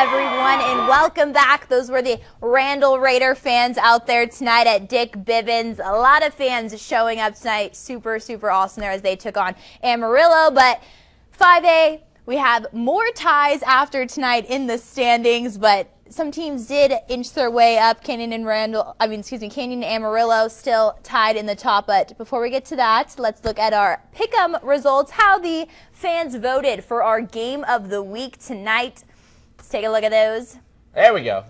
everyone, and welcome back. Those were the Randall Raider fans out there tonight at Dick Bivens. A lot of fans showing up tonight. Super, super awesome there as they took on Amarillo. But 5A, we have more ties after tonight in the standings, but some teams did inch their way up. Canyon and Amarillo still tied in the top. But before we get to that, let's look at our pick'em results, how the fans voted for our game of the week tonight. Let's take a look at those. There we go.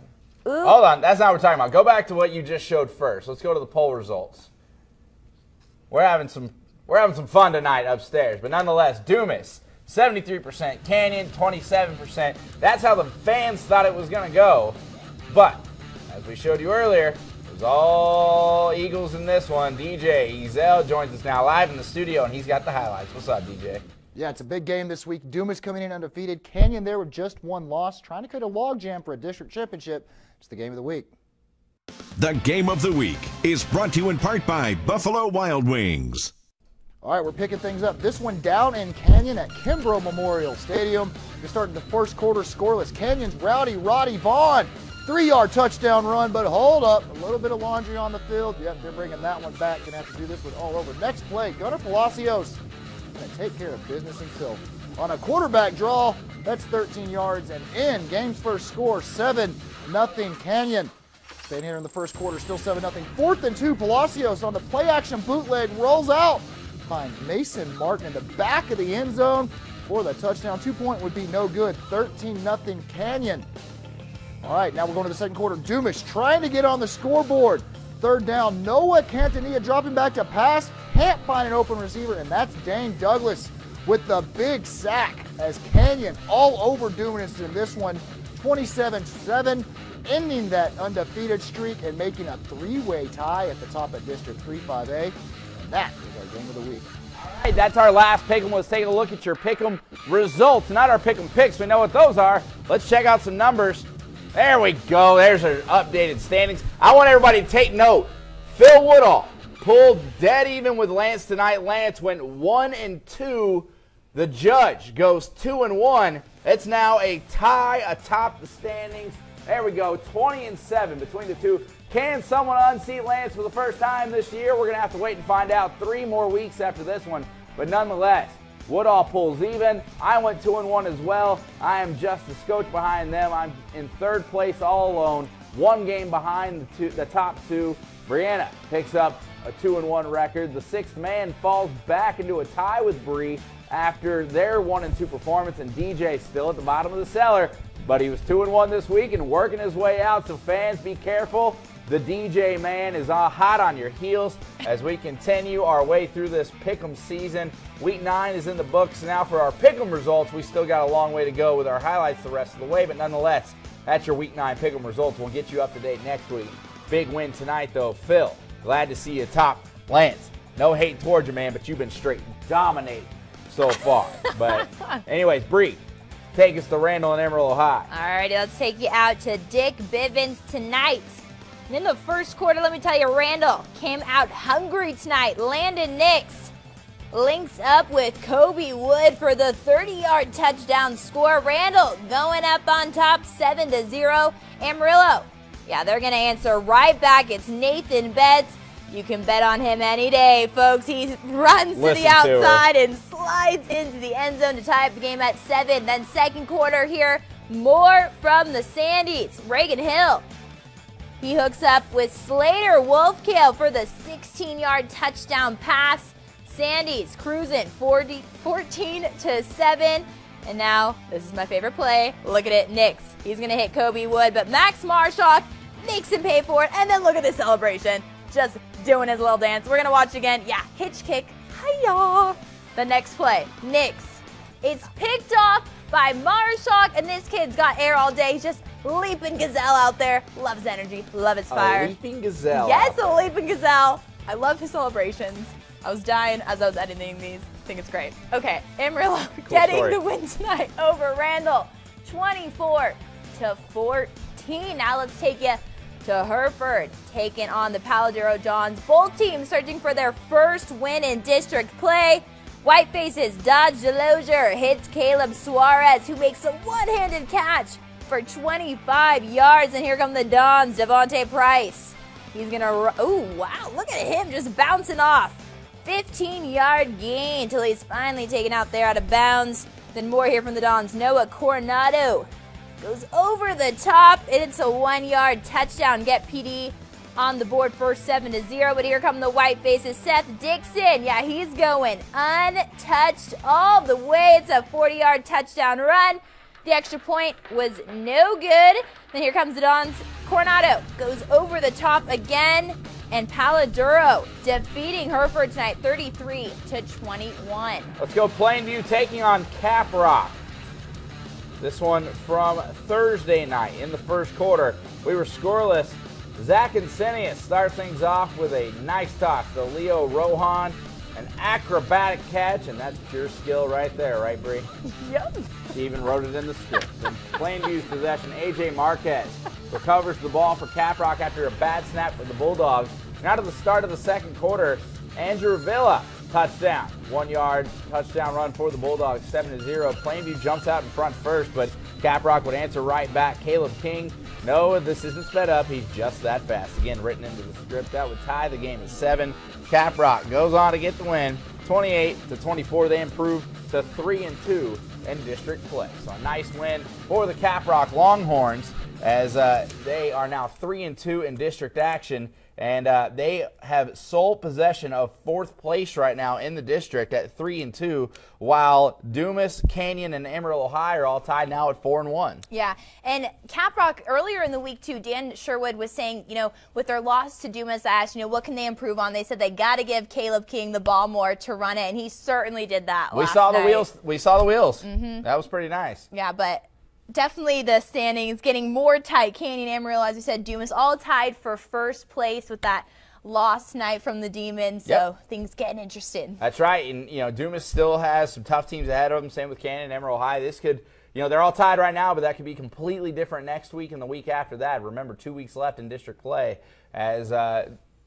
Ooh. Hold on, that's not what we're talking about. Go back to what you just showed first. Let's go to the poll results. We're having some fun tonight upstairs, but nonetheless, Dumas 73%, Canyon 27%. That's how the fans thought it was going to go. But as we showed you earlier, it was all Eagles in this one. DJ Ezel joins us now live in the studio, and he's got the highlights. What's up, DJ? Yeah, it's a big game this week. Dumas coming in undefeated. Canyon there with just one loss, trying to create a logjam for a district championship. It's the game of the week. The game of the week is brought to you in part by Buffalo Wild Wings. All right, we're picking things up. This one down in Canyon at Kimbrough Memorial Stadium. We're starting the first quarter scoreless. Canyon's Roddy Vaughn. 3-yard touchdown run, but hold up. A little bit of laundry on the field. Yep, they're bringing that one back. Going to have to do this one all over. Next play, Gunnar Palacios. Going to take care of business himself. On a quarterback draw, that's 13 yards and in. Game's first score, 7-0 Canyon. Staying here in the first quarter, still 7-0. 4th and 2, Palacios on the play-action bootleg, rolls out. Finds Mason Martin in the back of the end zone for the touchdown. 2-point would be no good. 13-0 Canyon. All right, now we're going to the second quarter. Dumas trying to get on the scoreboard. Third down, Noah Cantanilla dropping back to pass. Can't find an open receiver, and that's Dane Douglas with the big sack as Canyon all over Dumas in this one. 27-7, ending that undefeated streak and making a 3-way tie at the top of District 3-5A. And that is our game of the week. All right, that's our last pick'em. Let's take a look at your pick'em results. Not our pick'em picks. We know what those are. Let's check out some numbers. There we go. There's our updated standings. I want everybody to take note. Phil Woodall pulled dead even with Lance tonight. Lance went 1-2. The judge goes 2-1. It's now a tie atop the standings. There we go, 20-7 between the two. Can someone unseat Lance for the first time this year? We're going to have to wait and find out 3 more weeks after this one. But nonetheless, Woodall pulls even. I went 2-1 as well. I am just a scotch behind them. I'm in 3rd place all alone, 1 game behind the top 2. Brianna picks up a 2-1 record. The 6th man falls back into a tie with Bree after their 1-2 performance, and DJ still at the bottom of the cellar. But he was 2-1 this week and working his way out, so fans, be careful. The DJ man is all hot on your heels as we continue our way through this pick'em season. Week 9 is in the books now. For our pick'em results, we still got a long way to go with our highlights the rest of the way, but nonetheless, that's your Week 9 pick'em results. We'll get you up to date next week. Big win tonight, though. Phil, glad to see you top. Lance, no hate towards you, man, but you've been straight dominating so far. But anyways, Bree, take us to Randall and Amarillo High. All righty, let's take you out to Dick Bivens tonight. And in the first quarter, let me tell you, Randall came out hungry tonight. Landon Nix links up with Kobe Wood for the 30-yard touchdown score. Randall going up on top, 7-0. Amarillo, yeah, they're going to answer right back. It's Nathan Betts. You can bet on him any day, folks. He runs to the outside and slides into the end zone to tie up the game at 7. Then second quarter here, more from the Sandies. Reagan Hill, he hooks up with Slater Wolfkill for the 16-yard touchdown pass. Sandies cruising 14-7. And now, this is my favorite play. Look at it, Nix. He's going to hit Kobe Wood, but Max Marshock makes him pay for it. And then look at the celebration. Just doing his little dance. We're going to watch again. Yeah, hitch kick. Hiya. The next play, Nix. It's picked off by Marshock, and this kid's got air all day. He's just leaping gazelle out there. Love his energy. Love his fire. A leaping gazelle. Yes, a leaping gazelle. I love his celebrations. I was dying as I was editing these. I think it's great. Okay, Amarillo getting the win tonight over Randall, 24-14. Now let's take you to Hereford, taking on the Paladero Dons. Both teams searching for their first win in district play. Whitefaces dodge Delozier, hits Caleb Suarez, who makes a one-handed catch for 25 yards. And here come the Dons, Devontae Price. He's going to, oh, wow, look at him just bouncing off. 15-yard gain until he's finally taken out there out of bounds. Then more here from the Dons. Noah Coronado goes over the top, and it's a 1-yard touchdown. Get PD on the board first, 7-0. But here come the white faces. Seth Dixon, yeah, he's going untouched all the way. It's a 40-yard touchdown run. The extra point was no good. Then here comes the Dons. Coronado goes over the top again. And Paladuro defeating Hereford tonight, 33-21. Let's go Plainview taking on Caprock. This one from Thursday night in the first quarter. We were scoreless. Zach Insenius starts things off with a nice toss to Leo Rohan. An acrobatic catch, and that's pure skill right there, right, Bree? Yep. She even wrote it in the script. In Plainview's possession, A.J. Marquez recovers the ball for Caprock after a bad snap for the Bulldogs. Now to the start of the second quarter, Andrew Villa, touchdown. 1-yard touchdown run for the Bulldogs, 7-0. Plainview jumps out in front first, but Caprock would answer right back. Caleb King, no, this isn't sped up. He's just that fast. Again, written into the script. That would tie the game at 7. Caprock goes on to get the win, 28-24. They improve to 3-2 in district play. So a nice win for the Caprock Longhorns as they are now 3-2 in district action. And they have sole possession of 4th place right now in the district at 3-2, while Dumas, Canyon, and Amarillo High are all tied now at 4-1. Yeah, and Caprock earlier in the week too, Dan Sherwood was saying, you know, with their loss to Dumas, I asked, you know, what can they improve on? They said they got to give Caleb King the ball more to run it, and he certainly did that. We saw the wheels. We saw the wheels. Mm-hmm. That was pretty nice. Yeah, but definitely the standings getting more tight. Canyon, Amarillo, as you said, Dumas all tied for first place with that lost night from the Demons. So things getting interesting. That's right. And, you know, Dumas still has some tough teams ahead of them. Same with Canyon and Amarillo High. This could, you know, they're all tied right now, but that could be completely different next week and the week after that. Remember, 2 weeks left in district play. As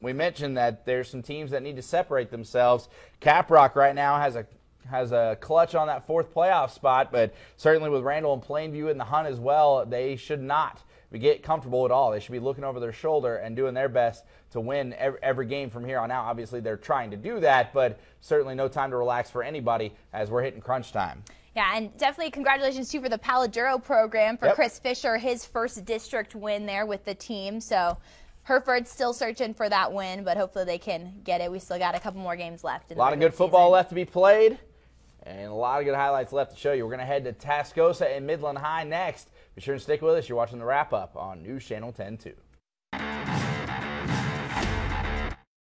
we mentioned that there's some teams that need to separate themselves. Caprock right now has a clutch on that 4th playoff spot, but certainly with Randall and Plainview in the hunt as well, they should not get comfortable at all. They should be looking over their shoulder and doing their best to win every game from here on out. Obviously, they're trying to do that, but certainly no time to relax for anybody as we're hitting crunch time. Yeah, and definitely congratulations, too, for the Paladuro program for Chris Fisher, his first district win there with the team. So Hereford's still searching for that win, but hopefully they can get it. We still got a couple more games left. A lot of good football left to be played. And a lot of good highlights left to show you. We're going to head to Tascosa and Midland High next. Be sure and stick with us. You're watching the wrap-up on News Channel 10-2.